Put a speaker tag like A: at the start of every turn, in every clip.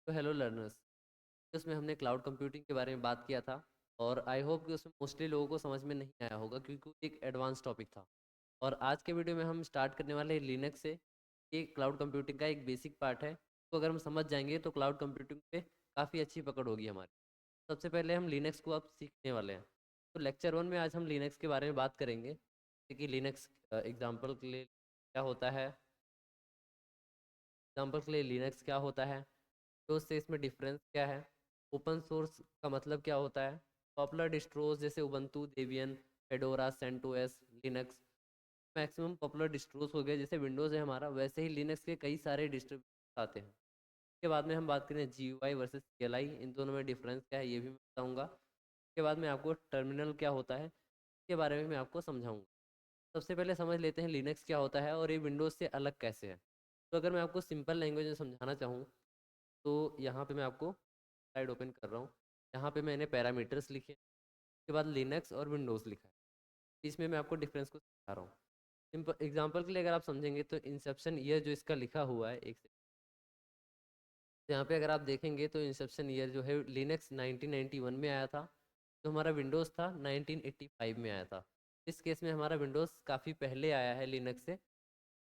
A: तो hello learners, उसमें हमने क्लाउड कंप्यूटिंग के बारे में बात किया था। और आई होप कि उसमें मोस्टली लोगों को समझ में नहीं आया होगा क्योंकि वो एक एडवांस टॉपिक था। और आज के वीडियो में हम स्टार्ट करने वाले हैं लिनक्स से। ये क्लाउड कंप्यूटिंग का एक बेसिक पार्ट है, तो अगर हम समझ जाएंगे तो क्लाउड कंप्यूटिंग पे काफ़ी अच्छी पकड़ होगी हमारी। सबसे पहले हम लिनक्स को अब सीखने वाले हैं। तो लेक्चर 1 में आज हम लिनक्स के बारे में बात करेंगे, जैसे कि लिनक्स एग्जाम्पल के लिए क्या होता है, एग्जाम्पल के लिए लिनक्स क्या होता है, तो उससे इसमें डिफरेंस क्या है, ओपन सोर्स का मतलब क्या होता है, पॉपुलर डिस्ट्रोज जैसे Ubuntu, Debian, Fedora, CentOS, Linux. Maximum popular distros हो गए, जैसे विंडोज़ है हमारा वैसे ही लिनक्स के कई सारे डिस्ट्रीब्यूशन आते हैं। उसके बाद में हम बात करें GUI वर्सेस CLI, इन दोनों में डिफरेंस क्या है ये भी मैं बताऊँगा। उसके बाद में आपको टर्मिनल क्या होता है इसके बारे में मैं आपको समझाऊँगा। सबसे पहले समझ लेते हैं लिनक्स क्या होता है और ये विंडोज़ से अलग कैसे है। तो अगर मैं आपको सिंपल लैंग्वेज में समझाना चाहूँ तो यहाँ पे मैं आपको स्लाइड ओपन कर रहा हूँ। यहाँ पे मैंने पैरामीटर्स लिखे, उसके बाद लिनक्स और विंडोज़ लिखा है। इसमें मैं आपको डिफरेंस को समझा रहा हूँ। सिंपल एग्जांपल के लिए अगर आप समझेंगे तो इंसेप्शन ईयर जो इसका लिखा हुआ है, एक तो यहाँ पे अगर आप देखेंगे तो इंसेप्शन ईयर जो है लिनक्स 1991 में आया था, जो हमारा विंडोज़ था 1985 में आया था। इस केस में हमारा विंडोज़ काफ़ी पहले आया है लिनक्स से,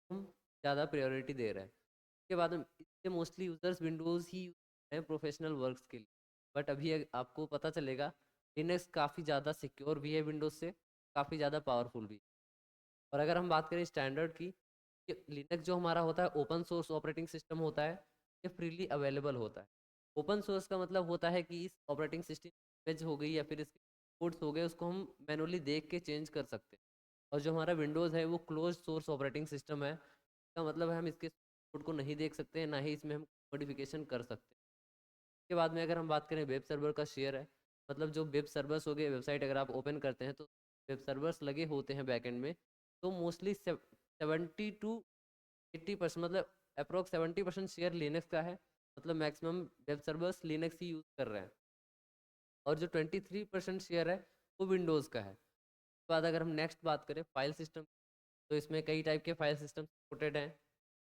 A: हम ज़्यादा प्रायोरिटी दे रहे हैं। उसके बाद में इसके मोस्टली यूज़र्स विंडोज़ ही यूज़ हैं प्रोफेशनल वर्क्स के लिए। बट अभी आपको पता चलेगा लिनक्स काफ़ी ज़्यादा सिक्योर भी है विंडोज़ से, काफ़ी ज़्यादा पावरफुल भी। और अगर हम बात करें स्टैंडर्ड की, लिनक्स जो हमारा होता है ओपन सोर्स ऑपरेटिंग सिस्टम होता है, ये फ्रीली अवेलेबल होता है। ओपन सोर्स का मतलब होता है कि इस ऑपरेटिंग सिस्टम इमेज हो गई या फिर इसके कोड्स हो गए, उसको हम मैनुअली देख के चेंज कर सकते हैं। और जो हमारा विंडोज़ है वो क्लोज सोर्स ऑपरेटिंग सिस्टम है, इसका मतलब है हम इसके कोड को नहीं देख सकते हैं, ना ही इसमें हम मॉडिफिकेशन कर सकते हैं। उसके बाद में अगर हम बात करें वेब सर्वर का शेयर है, मतलब जो वेब सर्वर्स हो गए, वेबसाइट अगर आप ओपन करते हैं तो वेब सर्वर्स लगे होते हैं बैकएंड में, तो मोस्टली 70 to 80% मतलब अप्रोक्स 70% शेयर लिनक्स का है। मतलब मैक्सिमम वेब सर्वर्स लिनक्स ही यूज़ कर रहे हैं। और जो 23% शेयर है वो विंडोज़ का है। उसके बाद अगर हम नेक्स्ट बात करें फाइल सिस्टम, तो इसमें कई टाइप के फाइल सिस्टम सपोर्टेड हैं।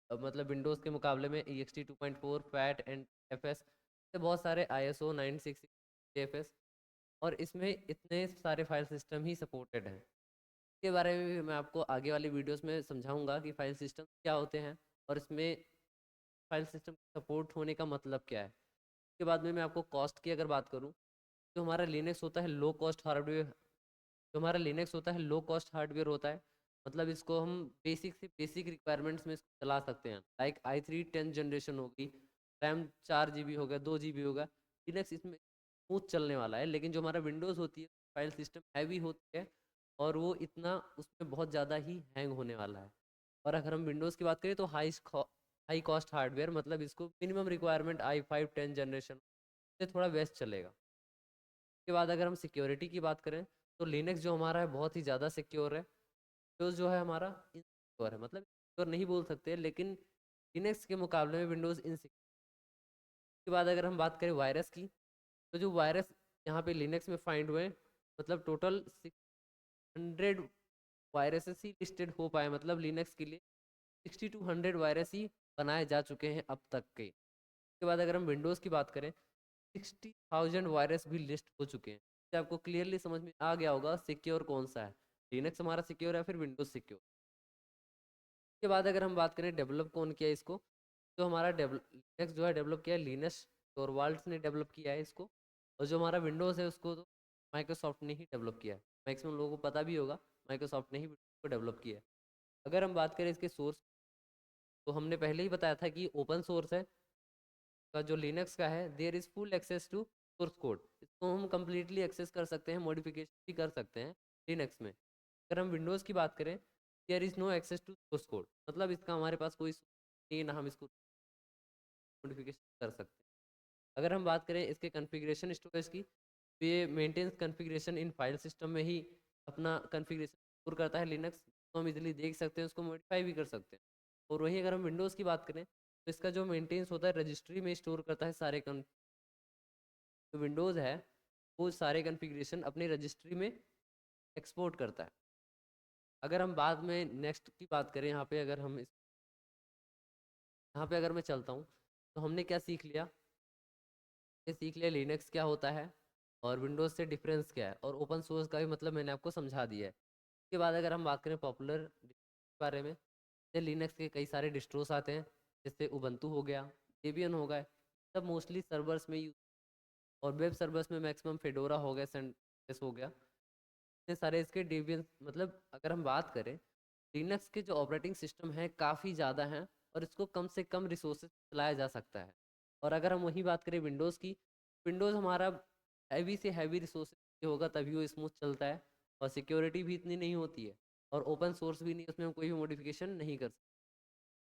A: मतलब विंडोज़ के मुकाबले में EXT 2.4, फैट एंड FS से बहुत सारे ISO 966 JFS, और इसमें इतने सारे फाइल सिस्टम ही सपोर्टेड हैं। इसके बारे में भी मैं आपको आगे वाली वीडियोस में समझाऊंगा कि फाइल सिस्टम क्या होते हैं और इसमें फाइल सिस्टम सपोर्ट होने का मतलब क्या है। उसके बाद में मैं आपको कॉस्ट की अगर बात करूं, तो हमारा लिनक्स होता है लो कॉस्ट हार्डवेयर। जो हमारा लिनक्स होता है लो कॉस्ट हार्डवेयर होता है, मतलब इसको हम बेसिक से बेसिक रिक्वायरमेंट्स में इसको चला सकते हैं। लाइक i3 10th जनरेशन होगी, रैम 4 GB होगा, 2 GB होगा, लिनक्स इसमें स्मूथ चलने वाला है। लेकिन जो हमारा विंडोज़ होती है फाइल सिस्टम हैवी होती है और वो इतना उसमें बहुत ज़्यादा ही हैंग होने वाला है। और अगर हम विंडोज़ की बात करें तो हाई कॉस्ट हार्डवेयर, मतलब इसको मिनिमम रिक्वायरमेंट i5 10 जनरेशन से थोड़ा बेस्ट चलेगा। उसके बाद अगर हम सिक्योरिटी की बात करें तो लिनक्स जो हमारा है बहुत ही ज़्यादा सिक्योर है। विंडोज़ जो है हमारा इनसिक्योर है, मतलब सिक्योर नहीं बोल सकते, लेकिन लिनक्स के मुकाबले में विंडोज़ इनसिक्योर। के बाद अगर हम बात करें वायरस की, तो जो वायरस यहाँ पे लिनक्स में फाइंड हुए, मतलब टोटल 600 वायरसेस ही लिस्टेड हो पाए, मतलब लिनक्स के लिए 60 to 100 वायरस ही बनाए जा चुके हैं अब तक के। उसके बाद अगर हम विंडोज़ की बात करें, 60,000 वायरस भी लिस्ट हो चुके हैं। इससे आपको क्लियरली समझ में आ गया होगा सिक्योर कौन सा है, लिनक्स हमारा सिक्योर है फिर विंडोज़ सिक्योर। उसके बाद अगर हम बात करें डेवलप कौन किया इसको, जो हमारा लिनक्स जो है डेवलप किया है लिनस टोरवाल्ड्स ने डेवलप किया है इसको। और जो हमारा विंडोज़ है उसको तो माइक्रोसॉफ्ट ने ही डेवलप किया है। मैक्सिमम लोगों को पता भी होगा माइक्रोसॉफ्ट ने ही को डेवलप किया है। अगर हम बात करें इसके सोर्स, तो हमने पहले ही बताया था कि ओपन सोर्स है का जो लिनक्स का है, there is full access to source code. इसको हम कम्प्लीटली एक्सेस कर सकते हैं, मॉडिफिकेशन भी कर सकते हैं लिनक्स में। अगर हम विंडोज़ की बात करें, there is no access to source code, मतलब इसका हमारे पास कोई नहीं, ना हम इसको मॉडिफिकेशन कर सकते हैं। अगर हम बात करें इसके कन्फिग्रेशन स्टोरेज की, तो ये मेंटेन्स कन्फिग्रेशन इन फाइल सिस्टम में ही अपना कन्फिग्रेशन स्टोर करता है लिनक्स, तो हम इजीली देख सकते हैं, उसको मॉडिफाई भी कर सकते हैं। और वहीं अगर हम विंडोज़ की बात करें तो इसका जो मेंटेन्स होता है रजिस्ट्री में स्टोर करता है सारे जो विंडोज़ है वो सारे कन्फिग्रेशन अपनी रजिस्ट्री में एक्सपोर्ट करता है। अगर हम बाद में नेक्स्ट की बात करें, यहाँ पे अगर मैं चलता हूँ, तो हमने क्या सीख लिया ये सीख लिया लिनक्स क्या होता है और विंडोज़ से डिफरेंस क्या है, और ओपन सोर्स का भी मतलब मैंने आपको समझा दिया है। उसके बाद अगर हम बात करें पॉपुलर के बारे में, जैसे लिनक्स के कई सारे डिस्ट्रोस आते हैं, जैसे उबंटू हो गया, डेबियन हो गया, सब मोस्टली सर्वर्स में यूज, और वेब सर्वर्स में मैक्सिमम फेडोरा हो गया, सेंटेस हो गया, इतने सारे इसके डेबियन। मतलब अगर हम बात करें, लिनक्स के जो ऑपरेटिंग सिस्टम है काफ़ी ज़्यादा हैं, और इसको कम से कम रिसोर्सेज चलाया जा सकता है। और अगर हम वही बात करें विंडोज़ की, विंडोज़ हमारा हैवी से हैवी रिसोर्सेज होगा तभी वो स्मूथ चलता है, और सिक्योरिटी भी इतनी नहीं होती है, और ओपन सोर्स भी नहीं, उसमें हम कोई भी मॉडिफिकेशन नहीं कर सकते।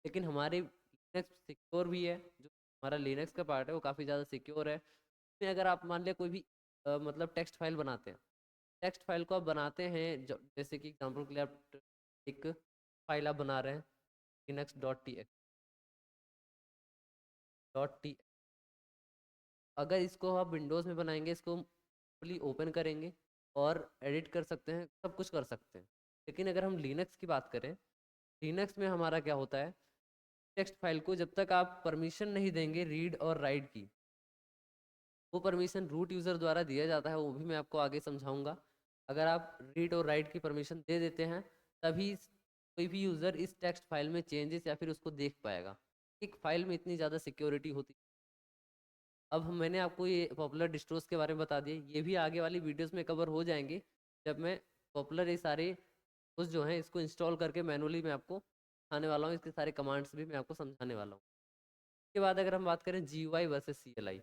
A: लेकिन हमारे लिनक्स सिक्योर भी है, जो हमारा लिनक्स का पार्ट है वो काफ़ी ज़्यादा सिक्योर है। इसमें अगर आप मान लिया कोई भी मतलब टेक्स्ट फाइल बनाते हैं, टेक्स्ट फाइल को आप बनाते हैं, जैसे कि एग्जांपल के लिए आप एक फाइल आप बना रहे हैं, लिनक्स डॉट टी, अगर इसको आप विंडोज़ में बनाएंगे, इसको फुली ओपन करेंगे और एडिट कर सकते हैं, सब कुछ कर सकते हैं। लेकिन अगर हम लिनक्स की बात करें, लिनक्स में हमारा क्या होता है, टेक्स्ट फाइल को जब तक आप परमिशन नहीं देंगे रीड और राइट की, वो परमिशन रूट यूज़र द्वारा दिया जाता है, वो भी मैं आपको आगे समझाऊंगा। अगर आप रीड और राइट की परमिशन दे देते हैं, तभी कोई भी यूज़र इस टेक्स्ट फाइल में चेंजेस या फिर उसको देख पाएगा। एक फाइल में इतनी ज़्यादा सिक्योरिटी होती। अब मैंने आपको ये पॉपुलर डिस्ट्रोस के बारे में बता दिया, ये भी आगे वाली वीडियोस में कवर हो जाएंगे, जब मैं पॉपुलर ये सारे उस जो हैं इसको इंस्टॉल करके मैनुअली मैं आपको सिखाने वाला हूँ, इसके सारे कमांड्स भी मैं आपको समझाने वाला हूँ। उसके बाद अगर हम बात करें GUI वर्सेस CLI,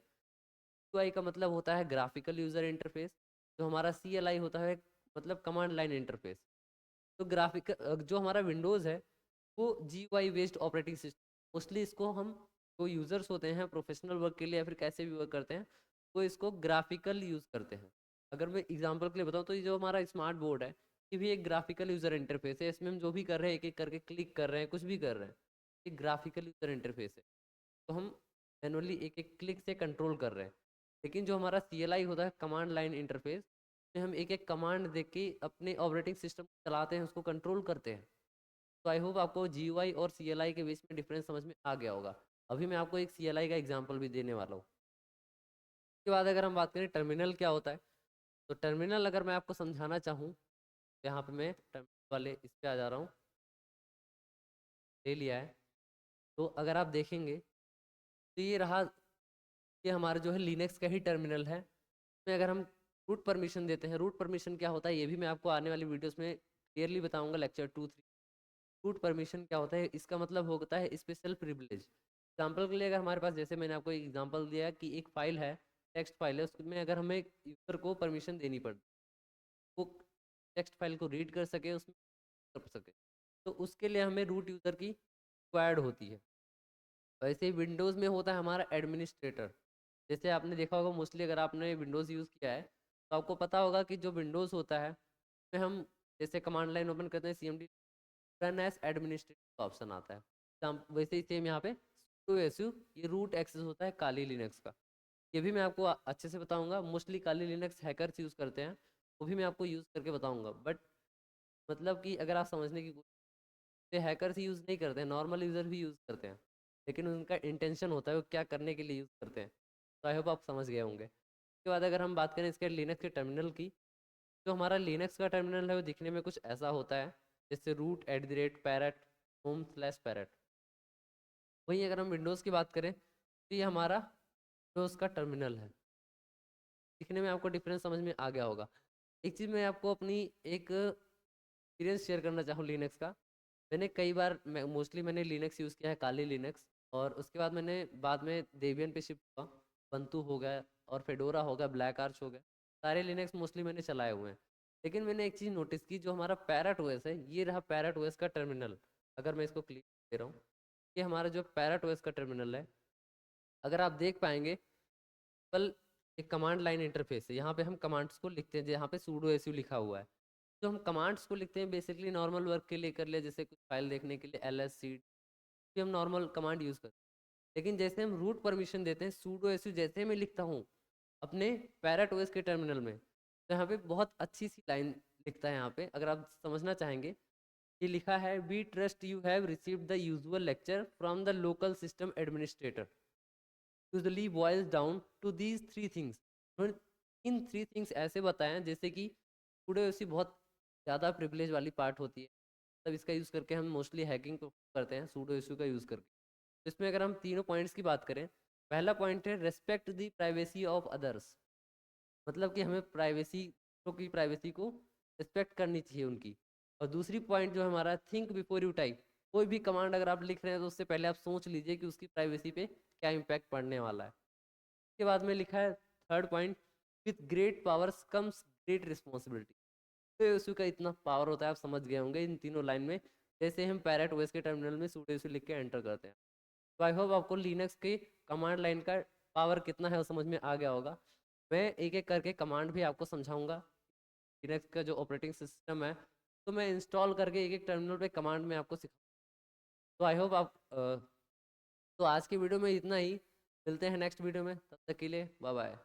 A: GUI का मतलब होता है ग्राफिकल यूज़र इंटरफेस, जो हमारा CLI होता है मतलब कमांड लाइन इंटरफेस। तो ग्राफिकल जो हमारा विंडोज़ है वो GUI based operating system, mostly इसको हम जो यूज़र्स होते हैं प्रोफेशनल वर्क के लिए या फिर कैसे भी वर्क करते हैं, वो इसको ग्राफिकल यूज़ करते हैं। अगर मैं एग्जांपल के लिए बताऊँ, तो ये जो हमारा स्मार्ट बोर्ड है, ये भी एक ग्राफिकल यूज़र इंटरफेस है। इसमें हम जो भी कर रहे हैं, एक एक करके क्लिक कर रहे हैं, कुछ भी कर रहे हैं, ये ग्राफिकल यूज़र इंटरफेस है। तो हम मैनुअली एक एक क्लिक से कंट्रोल कर रहे हैं। लेकिन जो हमारा CLI होता है, कमांड लाइन इंटरफेस, में हम एक एक कमांड देख के अपने ऑपरेटिंग सिस्टम चलाते हैं, उसको कंट्रोल करते हैं। तो आई होप आपको GUI और CLI के बीच में डिफरेंस समझ में आ गया होगा। अभी मैं आपको एक CLI का एग्जांपल भी देने वाला हूँ। उसके बाद अगर हम बात करें टर्मिनल क्या होता है, तो टर्मिनल अगर मैं आपको समझाना चाहूँ, तो यहाँ पे मैं टर्मिनल वाले इस पे आ जा रहा हूँ, ले लिया है। तो अगर आप देखेंगे, तो ये रहा, ये हमारा जो है लिनक्स का ही टर्मिनल है। इसमें अगर हम रूट परमिशन देते हैं, रूट परमिशन क्या होता है ये भी मैं आपको आने वाली वीडियोस में क्लियरली बताऊंगा, लेक्चर 2-3। रूट परमिशन क्या होता है, इसका मतलब होता है स्पेशल प्रिविलेज। एग्जाम्पल के लिए अगर हमारे पास, जैसे मैंने आपको एक एग्जांपल दिया कि एक फाइल है, टेक्स्ट फाइल है, उसमें अगर हमें यूज़र को परमिशन देनी पड़े, वो टेक्स्ट फाइल को रीड कर सके, उसमें कर सके, तो उसके लिए हमें रूट यूज़र की रिक्वायर्ड होती है। वैसे ही विंडोज़ में होता है हमारा एडमिनिस्ट्रेटर। जैसे आपने देखा होगा मोस्टली, अगर आपने विंडोज़ यूज़ किया है तो आपको पता होगा कि जो विंडोज़ होता है उसमें हम जैसे कमांड लाइन ओपन करते हैं, CMD रन एज एडमिनिस्ट्रेटर का ऑप्शन आता है। वैसे ही सेम यहाँ पे sudo su, ये रूट एक्सेस होता है काली लिनक्स का। ये भी मैं आपको अच्छे से बताऊंगा, मोस्टली काली लिनक्स हैकर्स यूज़ करते हैं, वो भी मैं आपको यूज़ करके बताऊंगा। बट मतलब कि अगर आप समझने की कोशिश, हैकर्स यूज़ नहीं करते हैं, नॉर्मल यूज़र भी यूज़ करते हैं, लेकिन उनका इंटेंशन होता है वो क्या करने के लिए यूज़ करते हैं। तो आई होप आप समझ गए होंगे। उसके बाद अगर हम बात करें इसके लिनक्स के टर्मिनल की, जो हमारा लिनक्स का टर्मिनल है वो दिखने में कुछ ऐसा होता है, जैसे रूट @ parrot /parrot। वहीं अगर हम विंडोज़ की बात करें, तो ये हमारा विंडोज़ का टर्मिनल है। दिखने में आपको डिफरेंस समझ में आ गया होगा। एक चीज़ मैं आपको अपनी एक एक्सपीरियंस शेयर करना चाहूँ लिनक्स का। मैंने कई बार, मोस्टली मैंने लिनक्स यूज़ किया है, काली लिनक्स, और उसके बाद मैंने बाद में डेबियन पे शिफ्ट हुआ, बंतु हो गया और फेडोरा हो गया, ब्लैक आर्च हो गया, सारे लिनक्स मोस्टली मैंने चलाए हुए हैं। लेकिन मैंने एक चीज़ नोटिस की, जो हमारा पैरेट ओएस है, ये रहा पैरेट ओएस का टर्मिनल। अगर मैं इसको क्लिक दे रहा हूँ, ये हमारा जो पैरेट ओएस का टर्मिनल है, अगर आप देख पाएंगे, कल एक कमांड लाइन इंटरफेस है, यहाँ पे हम कमांड्स को लिखते हैं, जहाँ पे sudo su लिखा हुआ है। जो हम कमांड्स को लिखते हैं बेसिकली नॉर्मल वर्क के लिए कर लिया, जैसे कुछ फाइल देखने के लिए ls cd, भी हम नॉर्मल कमांड यूज़ करते हैं। लेकिन जैसे हम रूट परमिशन देते हैं, sudo su जैसे मैं लिखता हूँ अपने पैरेट ओएस के टर्मिनल में, तो यहाँ पे बहुत अच्छी सी लाइन लिखता है। यहाँ पे अगर आप समझना चाहेंगे, ये लिखा है, we trust you have received the usual lecture from the local system administrator. Usually boils down to these 3 things. इन 3 थिंग्स ऐसे बताए हैं जैसे कि सुडो यूसी बहुत ज़्यादा प्रिविलेज वाली पार्ट होती है, तब इसका यूज़ करके हम मोस्टली हैकिंग को करते हैं सुडो यूसी का यूज़ करके। तो इसमें अगर हम तीनों पॉइंट्स की बात करें, पहला पॉइंट है respect the privacy of others, मतलब कि हमें प्राइवेसी की प्राइवेसी को रिस्पेक्ट करनी चाहिए उनकी। और दूसरी पॉइंट जो हमारा थिंक बिफोर यू टाइप, कोई भी कमांड अगर आप लिख रहे हैं तो उससे पहले आप सोच लीजिए कि उसकी प्राइवेसी पे क्या इम्पैक्ट पड़ने वाला है। उसके बाद में लिखा है third point, with great powers comes great responsibility. तो उसका का इतना पावर होता है, आप समझ गए होंगे इन तीनों लाइन में, जैसे हम पैरेट ओएस के टर्मिनल में sudo usu लिख के एंटर करते हैं। तो आई होप आपको लिनक्स की कमांड लाइन का पावर कितना है वो समझ में आ गया होगा। मैं एक एक करके कमांड भी आपको समझाऊंगा। लिनक्स का जो ऑपरेटिंग सिस्टम है तो मैं इंस्टॉल करके एक एक टर्मिनल पे कमांड में आपको सिखा। तो आई होप आप तो आज की वीडियो में इतना ही, मिलते हैं नेक्स्ट वीडियो में, तब तक के लिए बाय बाय।